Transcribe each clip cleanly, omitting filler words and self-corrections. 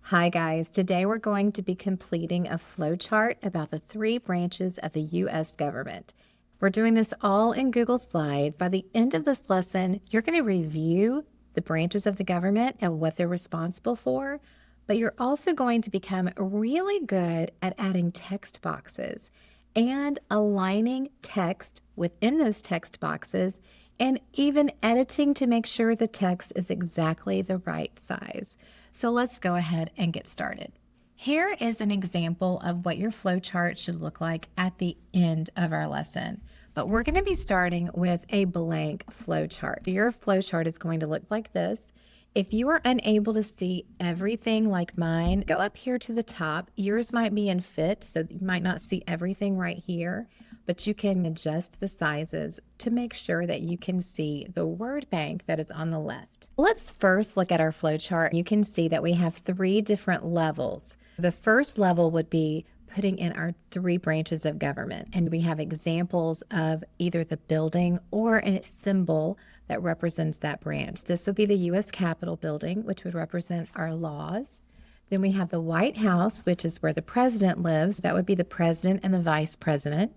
Hi guys, today we're going to be completing a flowchart about the 3 branches of the U.S. government. We're doing this all in Google Slides. By the end of this lesson, you're going to review the branches of the government and what they're responsible for, but you're also going to become really good at adding text boxes and aligning text within those text boxes and even editing to make sure the text is exactly the right size. So let's go ahead and get started. Here is an example of what your flowchart should look like at the end of our lesson. But we're going to be starting with a blank flowchart. Your flowchart is going to look like this. If you are unable to see everything like mine, go up here to the top. Yours might be in fit, so you might not see everything right here, but you can adjust the sizes to make sure that you can see the word bank that is on the left. Let's first look at our flowchart. You can see that we have 3 different levels. The first level would be putting in our 3 branches of government, and we have examples of either the building or a symbol that represents that branch. This would be the U.S. Capitol building, which would represent our laws. Then we have the White House, which is where the president lives. That would be the president and the vice president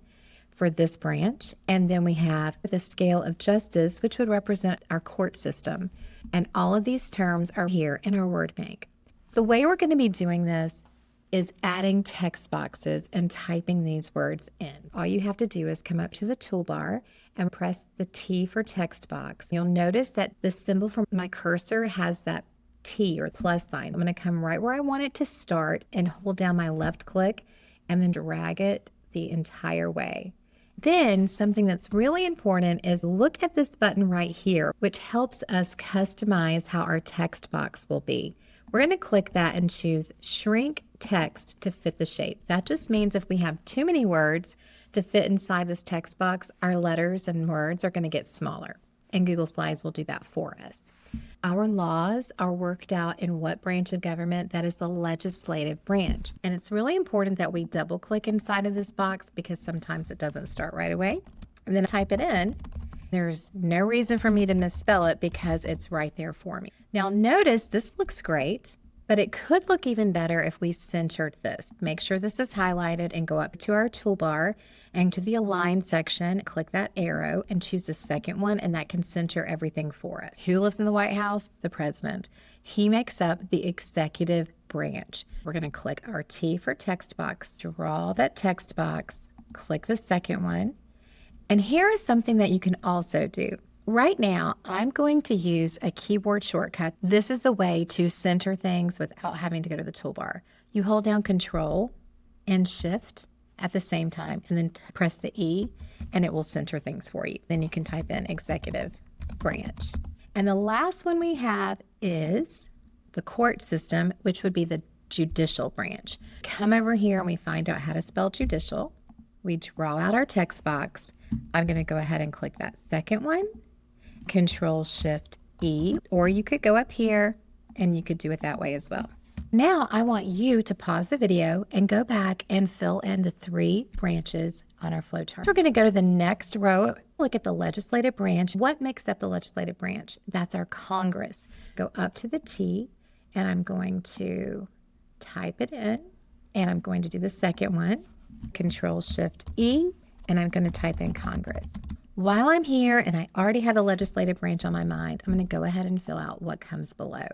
for this branch. And then we have the scale of justice, which would represent our court system. And all of these terms are here in our word bank. The way we're going to be doing this is adding text boxes and typing these words in. All you have to do is come up to the toolbar and press the T for text box. You'll notice that the symbol for my cursor has that T or plus sign. I'm going to come right where I want it to start and hold down my left click and then drag it the entire way. Then something that's really important is look at this button right here, which helps us customize how our text box will be. We're going to click that and choose Shrink Text to fit the shape. That just means if we have too many words to fit inside this text box, our letters and words are going to get smaller. And Google Slides will do that for us. Our laws are worked out in what branch of government? That is the legislative branch. And it's really important that we double click inside of this box because sometimes it doesn't start right away. And then type it in. There's no reason for me to misspell it because it's right there for me. Now notice this looks great, but it could look even better if we centered this. Make sure this is highlighted and go up to our toolbar and to the Align section, click that arrow and choose the second one, and that can center everything for us. Who lives in the White House? The president. He makes up the executive branch. We're going to click our T for text box, draw that text box, click the second one. And here is something that you can also do. Right now, I'm going to use a keyboard shortcut. This is the way to center things without having to go to the toolbar. You hold down Control and Shift at the same time, and then press the E, and it will center things for you. Then you can type in Executive Branch. And the last one we have is the court system, which would be the Judicial Branch. Come over here and we find out how to spell judicial. We draw out our text box. I'm going to go ahead and click that second one, Control Shift E, or you could go up here and you could do it that way as well. Now I want you to pause the video and go back and fill in the 3 branches on our flowchart. We're going to go to the next row, look at the legislative branch. What makes up the legislative branch? That's our Congress. Go up to the T and I'm going to type it in, and I'm going to do the second one, Control Shift E, and I'm going to type in Congress. While I'm here and I already have the legislative branch on my mind, I'm going to go ahead and fill out what comes below.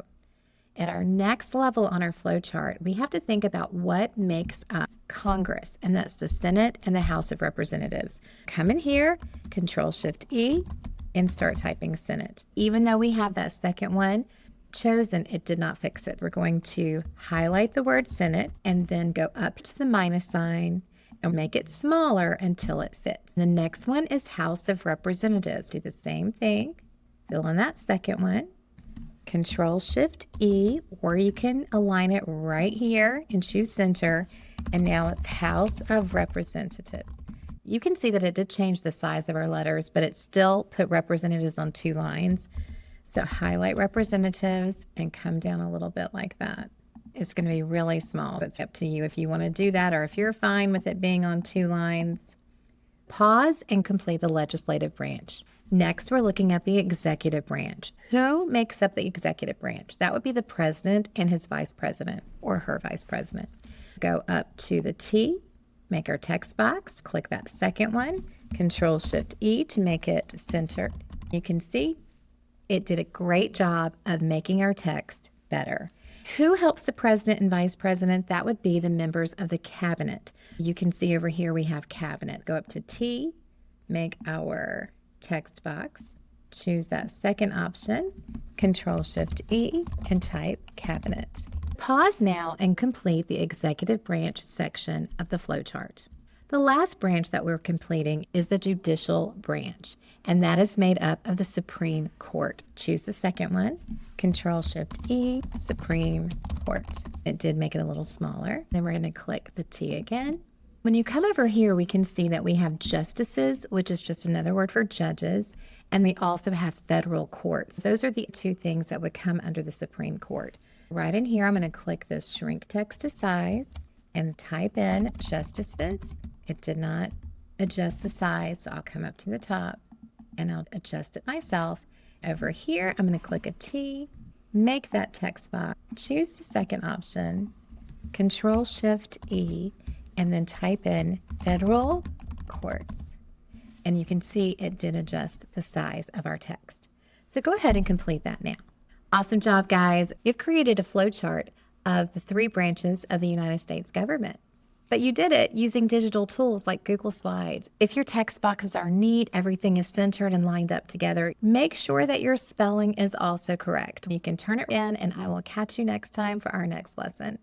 At our next level on our flowchart, we have to think about what makes up Congress, and that's the Senate and the House of Representatives. Come in here, Control Shift E, and start typing Senate. Even though we have that second one chosen, it did not fix it. We're going to highlight the word Senate and then go up to the minus sign and make it smaller until it fits. The next one is House of Representatives. Do the same thing, fill in that second one, Control Shift E, or you can align it right here and choose center, and now it's House of Representatives. You can see that it did change the size of our letters, but it still put representatives on 2 lines. So highlight representatives and come down a little bit like that. It's going to be really small. It's up to you if you want to do that, or if you're fine with it being on 2 lines, Pause and complete the legislative branch. Next, we're looking at the executive branch. Who makes up the executive branch? That would be the president and his vice president or her vice president. Go up to the T, make our text box, click that second one, Control-Shift-E to make it center. You can see it did a great job of making our text better. Who helps the president and vice president? That would be the members of the cabinet. You can see over here we have cabinet. Go up to T, make our text box, choose that second option, Control-Shift-E, and type cabinet. Pause now and complete the executive branch section of the flowchart. The last branch that we're completing is the judicial branch, and that is made up of the Supreme Court. Choose the second one, Control-Shift-E, Supreme Court. It did make it a little smaller. Then we're going to click the T again. When you come over here, we can see that we have justices, which is just another word for judges, and we also have federal courts. Those are the two things that would come under the Supreme Court. Right in here, I'm going to click this shrink text to size and type in justices. It did not adjust the size, so I'll come up to the top and I'll adjust it myself. Over here, I'm going to click a T, make that text box, choose the second option, Control-Shift-E, and then type in federal courts. And you can see it did adjust the size of our text. So go ahead and complete that now. Awesome job, guys. You've created a flowchart of the 3 branches of the United States government. But you did it using digital tools like Google Slides. If your text boxes are neat, everything is centered and lined up together, make sure that your spelling is also correct. You can turn it in, and I will catch you next time for our next lesson.